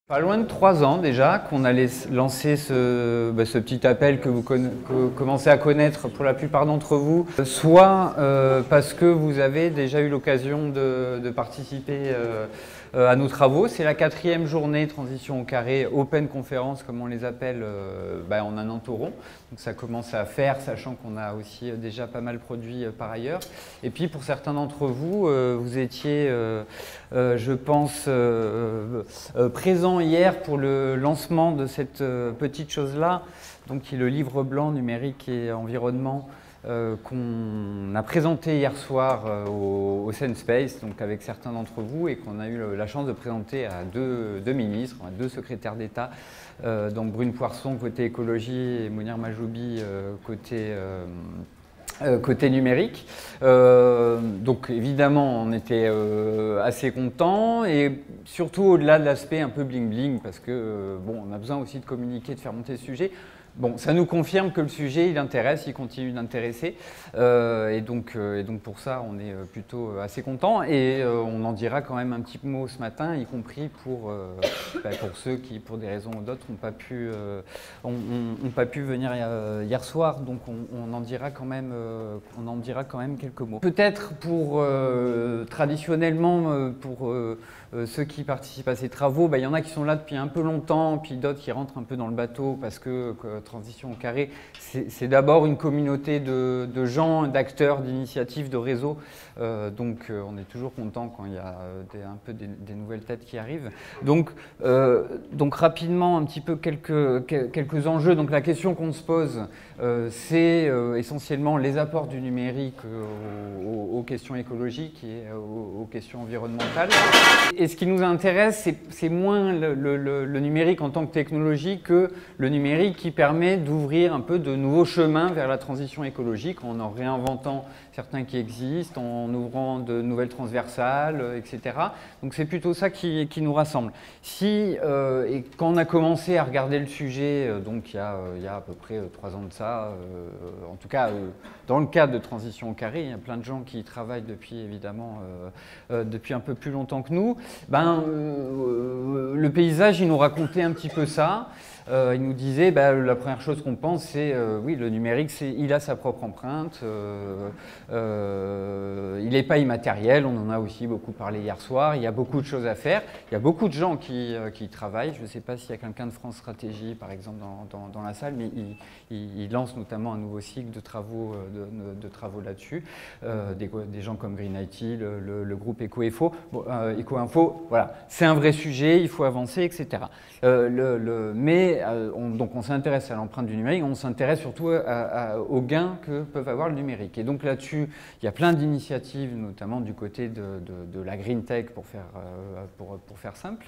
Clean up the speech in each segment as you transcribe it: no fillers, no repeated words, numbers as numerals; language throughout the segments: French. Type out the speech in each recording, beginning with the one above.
Pas loin de 3 ans déjà qu'on allait lancer ce petit appel que vous commencez à connaître pour la plupart d'entre vous, soit parce que vous avez déjà eu l'occasion de participer à nos travaux. C'est la 4e journée Transition au carré, Open Conférence comme on les appelle, en un entourant. Donc ça commence à faire, sachant qu'on a aussi déjà pas mal produit par ailleurs. Et puis pour certains d'entre vous, vous étiez, je pense, présents hier pour le lancement de cette petite chose-là, donc qui est le livre blanc numérique et environnement qu'on a présenté hier soir au Senspace, donc avec certains d'entre vous, et qu'on a eu la chance de présenter à deux ministres, à 2 secrétaires d'État, donc Brune Poirson côté écologie et Mounir Majoubi côté numérique. Donc évidemment on était assez contents, et surtout au-delà de l'aspect un peu bling bling, parce que bon, on a besoin aussi de communiquer, de faire monter ce sujet. Bon, ça nous confirme que le sujet, il intéresse, il continue d'intéresser. Et donc pour ça, on est plutôt assez content. Et on en dira quand même un petit mot ce matin, y compris pour ceux qui, pour des raisons ou d'autres, n'ont pas pu venir hier soir. Donc on en dira quand même quelques mots. Peut-être pour, traditionnellement, pour ceux qui participent à ces travaux, il y en a qui sont là depuis un peu longtemps, puis d'autres qui rentrent un peu dans le bateau parce que Transition au carré, c'est d'abord une communauté de gens, d'acteurs, d'initiatives, de réseaux. Donc on est toujours content quand il y a un peu des nouvelles têtes qui arrivent. Donc rapidement, un petit peu quelques enjeux. Donc la question qu'on se pose, c'est essentiellement les apports du numérique aux questions écologiques et aux questions environnementales. Et ce qui nous intéresse, c'est moins le numérique en tant que technologie que le numérique qui permet d'ouvrir un peu de nouveaux chemins vers la transition écologique en réinventant certains qui existent, en ouvrant de nouvelles transversales, etc. Donc c'est plutôt ça qui nous rassemble. Et quand on a commencé à regarder le sujet, donc il y a à peu près 3 ans de ça, en tout cas dans le cadre de Transition au carré, il y a plein de gens qui y travaillent depuis évidemment depuis un peu plus longtemps que nous. Le paysage, il nous racontait un petit peu ça. Il nous disait, la première chose qu'on pense, c'est oui, le numérique, il a sa propre empreinte, il n'est pas immatériel, on en a aussi beaucoup parlé hier soir, il y a beaucoup de choses à faire, il y a beaucoup de gens qui travaillent. Je ne sais pas s'il y a quelqu'un de France Stratégie, par exemple, dans la salle, mais il lance notamment un nouveau cycle de travaux là-dessus, des gens comme Green IT, le groupe Eco-Info. Eco-Info, voilà, c'est un vrai sujet, il faut avancer, etc. Donc on s'intéresse à l'empreinte du numérique, on s'intéresse surtout aux gains que peuvent avoir le numérique. Et donc là-dessus, il y a plein d'initiatives, notamment du côté de la Green Tech, pour faire simple,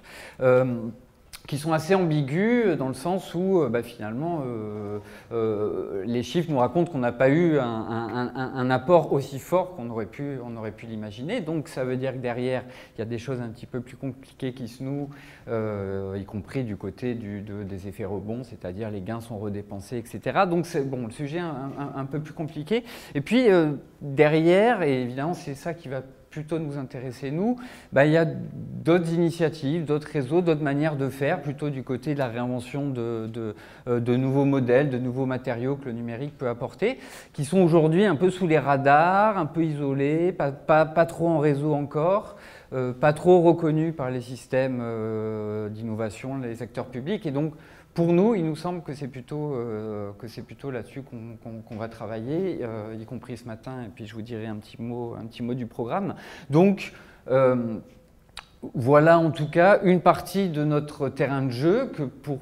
qui sont assez ambiguës dans le sens où finalement les chiffres nous racontent qu'on n'a pas eu un apport aussi fort qu'on aurait pu l'imaginer. Donc ça veut dire que derrière, il y a des choses un petit peu plus compliquées qui se nouent, y compris du côté des effets rebonds, c'est-à-dire les gains sont redépensés, etc. Donc c'est bon, le sujet un peu plus compliqué. Et puis derrière, et évidemment c'est ça qui va plutôt nous intéresser, nous, il y a d'autres initiatives, d'autres réseaux, d'autres manières de faire, plutôt du côté de la réinvention de nouveaux modèles, de nouveaux matériaux que le numérique peut apporter, qui sont aujourd'hui un peu sous les radars, un peu isolés, pas trop en réseau encore, pas trop reconnus par les systèmes d'innovation, les acteurs publics. Et donc, pour nous, il nous semble que c'est plutôt là-dessus qu'on va travailler, y compris ce matin, et puis je vous dirai un petit mot du programme. Donc, voilà en tout cas une partie de notre terrain de jeu que pour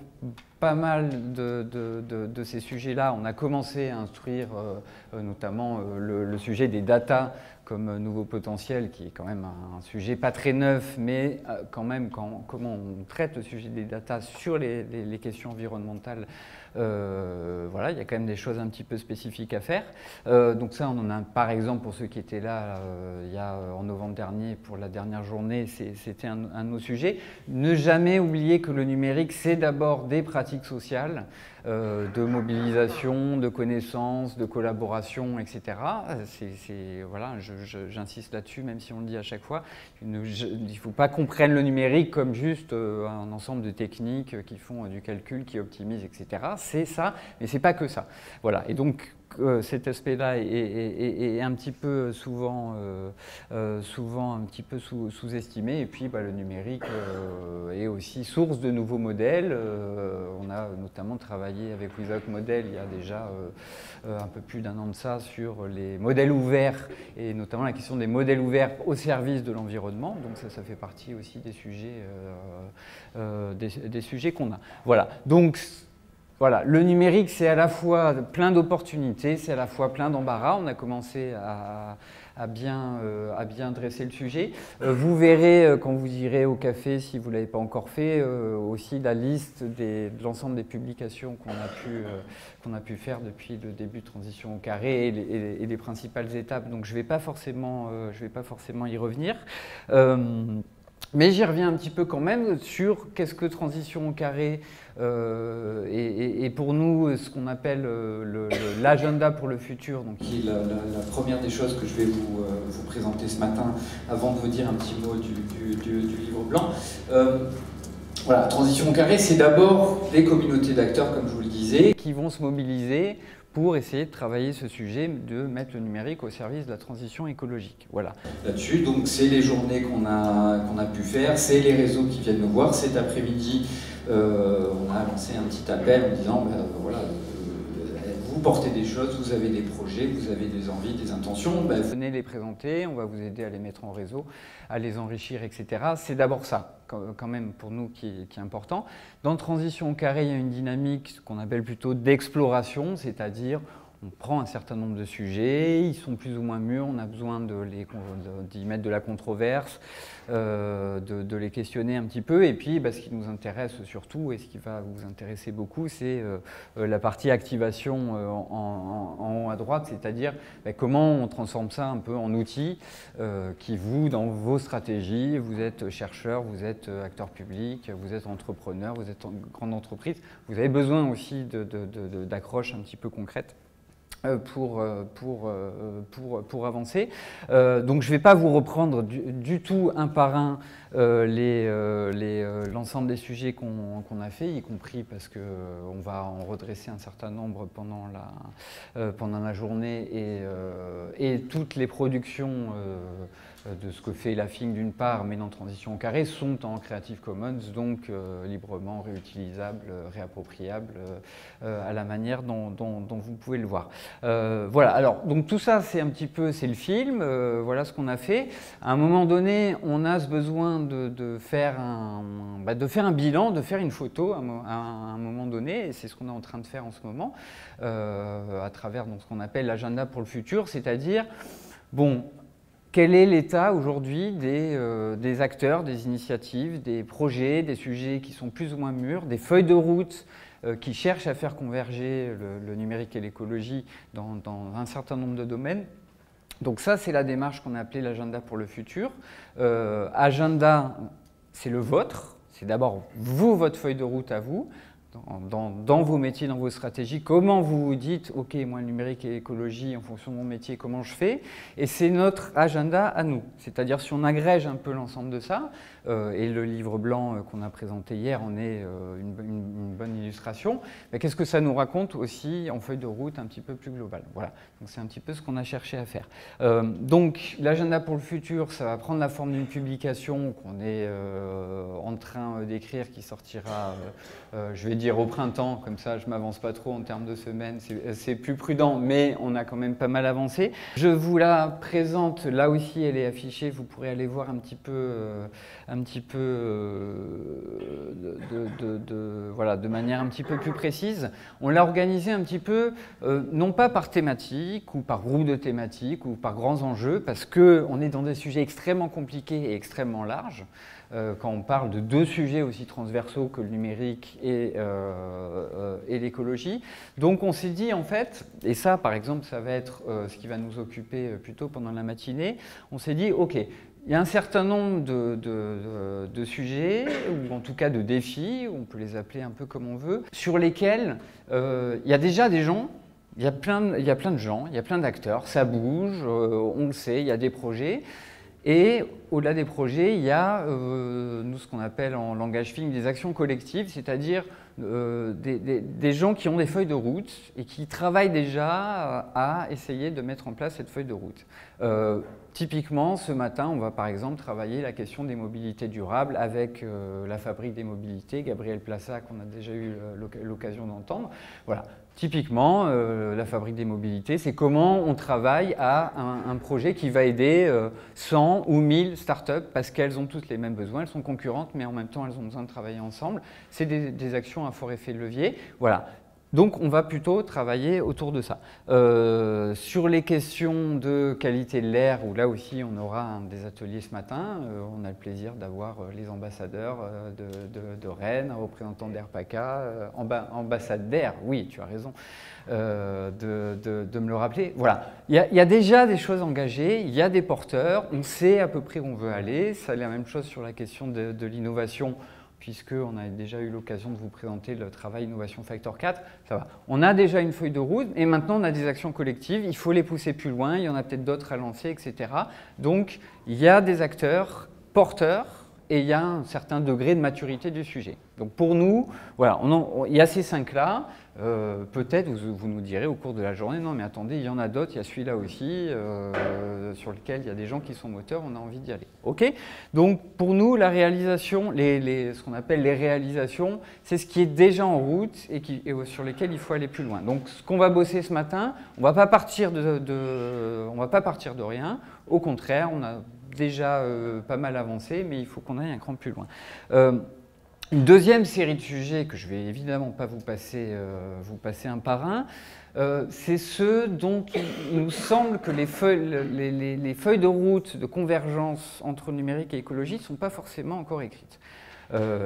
pas mal de ces sujets-là, on a commencé à instruire notamment le sujet des data comme nouveau potentiel, qui est quand même un sujet pas très neuf, mais quand même comment on traite le sujet des data sur les questions environnementales. Voilà, il y a quand même des choses un petit peu spécifiques à faire. Donc ça, on en a par exemple pour ceux qui étaient là en novembre dernier pour la dernière journée, c'était un de nos sujets. Ne jamais oublier que le numérique, c'est d'abord des pratiques sociales. de mobilisation, de connaissances, de collaboration, etc. Voilà, j'insiste là-dessus, même si on le dit à chaque fois. Il ne faut pas qu'on prenne le numérique comme juste un ensemble de techniques qui font du calcul, qui optimisent, etc. C'est ça, mais c'est pas que ça. Voilà, et donc cet aspect-là est un petit peu souvent un petit peu sous-estimé. Et puis le numérique est aussi source de nouveaux modèles. On a notamment travaillé avec Without Model il y a déjà un peu plus d'1 an de ça sur les modèles ouverts et notamment la question des modèles ouverts au service de l'environnement. Donc ça fait partie aussi des sujets qu'on a. Voilà. Donc voilà, le numérique, c'est à la fois plein d'opportunités, c'est à la fois plein d'embarras. On a commencé à bien dresser le sujet. Vous verrez, quand vous irez au café, si vous ne l'avez pas encore fait, aussi la liste de l'ensemble des publications qu'on a pu faire depuis le début de Transition au carré et les principales étapes. Donc je ne vais pas forcément y revenir. Mais j'y reviens un petit peu quand même sur qu'est-ce que Transition au carré et pour nous ce qu'on appelle l'agenda pour le futur, donc qui est la première des choses que je vais vous présenter ce matin avant de vous dire un petit mot du livre blanc. Voilà, Transition au carré, c'est d'abord les communautés d'acteurs, comme je vous le disais, qui vont se mobiliser pour essayer de travailler ce sujet, de mettre le numérique au service de la transition écologique. Voilà. Là-dessus, donc c'est les journées qu'on a pu faire, c'est les réseaux qui viennent nous voir. Cet après-midi, on a lancé un petit appel en disant, voilà, vous portez des choses, vous avez des projets, vous avez des envies, des intentions, venez les présenter, on va vous aider à les mettre en réseau, à les enrichir, etc. C'est d'abord ça, quand même, pour nous, qui est important. Dans Transition au carré, il y a une dynamique qu'on appelle plutôt d'exploration, c'est-à-dire on prend un certain nombre de sujets, ils sont plus ou moins mûrs, on a besoin d'y mettre de la controverse, de les questionner un petit peu. Et puis, ce qui nous intéresse surtout, et ce qui va vous intéresser beaucoup, c'est la partie activation en haut à droite, c'est-à-dire comment on transforme ça un peu en outil qui, vous, dans vos stratégies, vous êtes chercheur, vous êtes acteur public, vous êtes entrepreneur, vous êtes en grande entreprise, vous avez besoin aussi d'accroches un petit peu concrètes pour avancer. Donc je ne vais pas vous reprendre du tout un par un l'ensemble des sujets qu'on a fait, y compris parce qu'on va en redresser un certain nombre pendant la journée et toutes les productions de ce que fait la FINC d'une part, mais dans Transition au carré, sont en Creative Commons, donc librement réutilisables, réappropriables à la manière dont vous pouvez le voir. Voilà, alors donc tout ça c'est un petit peu, c'est le film, voilà ce qu'on a fait. À un moment donné, on a ce besoin de faire un bilan, de faire une photo à un moment donné, et c'est ce qu'on est en train de faire en ce moment, à travers donc, ce qu'on appelle l'agenda pour le futur, c'est-à-dire, bon, quel est l'état aujourd'hui des acteurs, des initiatives, des projets, des sujets qui sont plus ou moins mûrs, des feuilles de route qui cherchent à faire converger le numérique et l'écologie dans un certain nombre de domaines. Donc ça, c'est la démarche qu'on a appelée l'agenda pour le futur. Agenda, c'est le vôtre, c'est d'abord vous, votre feuille de route à vous, dans vos métiers, dans vos stratégies, comment vous vous dites, ok, moi le numérique et l'écologie, en fonction de mon métier, comment je fais? Et c'est notre agenda à nous. C'est-à-dire si on agrège un peu l'ensemble de ça, et le livre blanc qu'on a présenté hier en est une bonne illustration, qu'est-ce que ça nous raconte aussi en feuille de route un petit peu plus globale? Voilà, donc c'est un petit peu ce qu'on a cherché à faire. Donc l'agenda pour le futur, ça va prendre la forme d'une publication qu'on est en train d'écrire, qui sortira, je vais dire au printemps, comme ça je ne m'avance pas trop en termes de semaines, c'est plus prudent, mais on a quand même pas mal avancé. Je vous la présente, là aussi elle est affichée, vous pourrez aller voir un petit peu voilà, de manière un petit peu plus précise. On l'a organisé un petit peu, non pas par thématique ou par groupe de thématiques ou par grands enjeux, parce qu'on est dans des sujets extrêmement compliqués et extrêmement larges. Quand on parle de deux sujets aussi transversaux que le numérique et et l'écologie. Donc on s'est dit en fait, et ça par exemple ça va être ce qui va nous occuper plutôt pendant la matinée, on s'est dit ok, il y a un certain nombre de sujets, ou en tout cas de défis, on peut les appeler un peu comme on veut, sur lesquels il y a déjà des gens. Il y a plein de gens, il y a plein d'acteurs, ça bouge, on le sait, il y a des projets. Et au-delà des projets, il y a nous, ce qu'on appelle en langage film des actions collectives, c'est-à-dire des gens qui ont des feuilles de route et qui travaillent déjà à essayer de mettre en place cette feuille de route. Typiquement, ce matin, on va par exemple travailler la question des mobilités durables avec la Fabrique des mobilités, Gabriel Plaça, qu'on a déjà eu l'occasion d'entendre. Voilà. Typiquement, la Fabrique des mobilités, c'est comment on travaille à un projet qui va aider 100 ou 1000 startups parce qu'elles ont toutes les mêmes besoins, elles sont concurrentes, mais en même temps, elles ont besoin de travailler ensemble. C'est des actions à fort effet de levier. Voilà. Donc, on va plutôt travailler autour de ça. Sur les questions de qualité de l'air, où là aussi, on aura des ateliers ce matin, on a le plaisir d'avoir les ambassadeurs de Rennes, représentants d'Airpaca, ambassade d'air, oui, tu as raison, de me le rappeler. Voilà, il y a déjà des choses engagées, il y a des porteurs, on sait à peu près où on veut aller. C'est la même chose sur la question de l'innovation, puisqu'on a déjà eu l'occasion de vous présenter le travail Innovation Factor 4, ça va. On a déjà une feuille de route, et maintenant on a des actions collectives, il faut les pousser plus loin, il y en a peut-être d'autres à lancer, etc. Donc, il y a des acteurs porteurs, et il y a un certain degré de maturité du sujet. Donc pour nous, voilà, il y a ces 5-là, peut-être vous nous direz au cours de la journée, non mais attendez, il y en a d'autres, il y a celui-là aussi, sur lequel il y a des gens qui sont moteurs, on a envie d'y aller. Ok. Donc pour nous, la réalisation, ce qu'on appelle les réalisations, c'est ce qui est déjà en route et sur lesquels il faut aller plus loin. Donc ce qu'on va bosser ce matin, on ne va pas partir de rien, au contraire, on a déjà pas mal avancé, mais il faut qu'on aille un cran plus loin. Une deuxième série de sujets que je ne vais évidemment pas vous passer un par un, c'est ceux dont il nous semble que les feuilles de route de convergence entre numérique et écologie ne sont pas forcément encore écrites.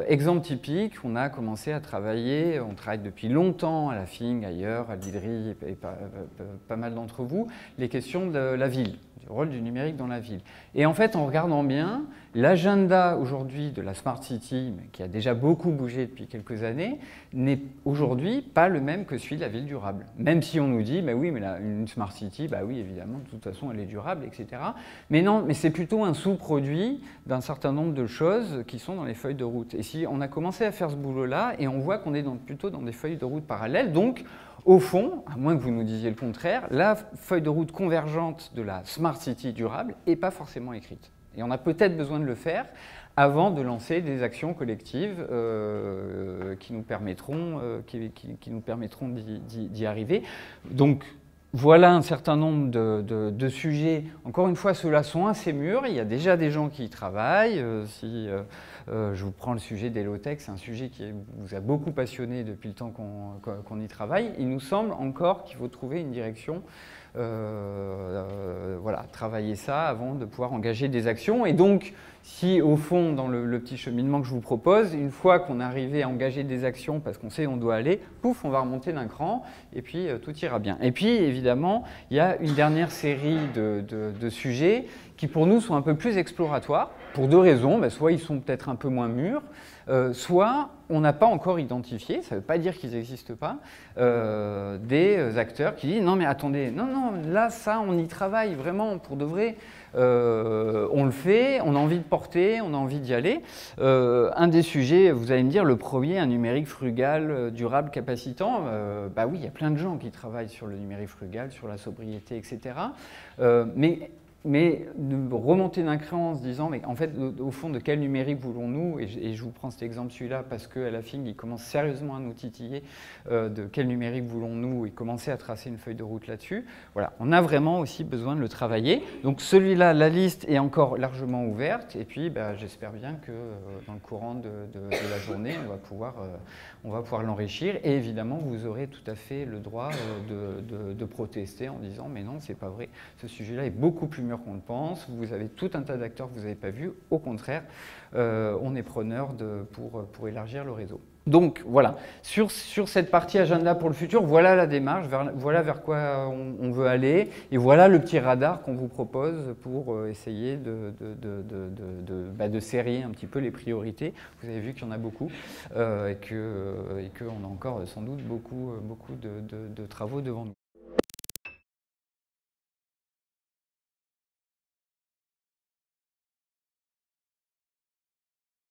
Exemple typique, on a commencé à travailler, on travaille depuis longtemps à la FING, ailleurs, à l'IDRI et pas mal d'entre vous, les questions de la ville, du rôle du numérique dans la ville. Et en fait, en regardant bien, l'agenda aujourd'hui de la Smart City, qui a déjà beaucoup bougé depuis quelques années, n'est aujourd'hui pas le même que celui de la ville durable. Même si on nous dit, bah oui, mais une Smart City, bah oui, évidemment, de toute façon, elle est durable, etc. Mais non, mais c'est plutôt un sous-produit d'un certain nombre de choses qui sont dans les feuilles de route. Et si on a commencé à faire ce boulot-là, et on voit qu'on est plutôt dans des feuilles de route parallèles, donc au fond, à moins que vous nous disiez le contraire, la feuille de route convergente de la Smart City durable n'est pas forcément écrite. Et on a peut-être besoin de le faire avant de lancer des actions collectives qui nous permettront d'y arriver. Donc, voilà un certain nombre de sujets. Encore une fois, ceux-là sont assez mûrs. Il y a déjà des gens qui y travaillent. Je vous prends le sujet des low-tech, c'est un sujet qui vous a beaucoup passionné depuis le temps qu'on y travaille. Il nous semble encore qu'il faut trouver une direction. Voilà, travailler ça avant de pouvoir engager des actions. Et donc, si au fond, dans le petit cheminement que je vous propose, une fois qu'on est arrivé à engager des actions parce qu'on sait où on doit aller, pouf, on va remonter d'un cran et puis tout ira bien. Et puis, évidemment, il y a une dernière série de sujets qui, pour nous, sont un peu plus exploratoires, pour deux raisons. Ben, soit ils sont peut-être un peu moins mûrs, soit on n'a pas encore identifié, ça ne veut pas dire qu'ils n'existent pas, des acteurs qui disent « Non mais attendez, non, là, ça, on y travaille vraiment pour de vrai, on le fait, on a envie de porter, on a envie d'y aller. » Un des sujets, vous allez me dire, le premier, un numérique frugal, durable, capacitant, bah oui, il y a plein de gens qui travaillent sur le numérique frugal, sur la sobriété, etc. Mais de remonter d'un cran en se disant, mais en fait, au fond, de quel numérique voulons-nous, et je vous prends cet exemple, celui-là, parce qu'à la fin, il commence sérieusement à nous titiller, de quel numérique voulons-nous, et commencer à tracer une feuille de route là-dessus. Voilà, on a vraiment aussi besoin de le travailler. Donc celui-là, la liste est encore largement ouverte, et puis bah, j'espère bien que dans le courant de la journée, on va pouvoir l'enrichir, et évidemment, vous aurez tout à fait le droit de protester en disant, mais non, c'est pas vrai, ce sujet-là est beaucoup plus mûr mûr qu'on le pense. Vous avez tout un tas d'acteurs que vous n'avez pas vus. Au contraire, on est preneur pour élargir le réseau. Donc voilà, sur cette partie agenda pour le futur, voilà la démarche, voilà vers quoi on veut aller, et voilà le petit radar qu'on vous propose pour essayer de serrer un petit peu les priorités. Vous avez vu qu'il y en a beaucoup et qu'on a encore sans doute beaucoup de travaux devant nous.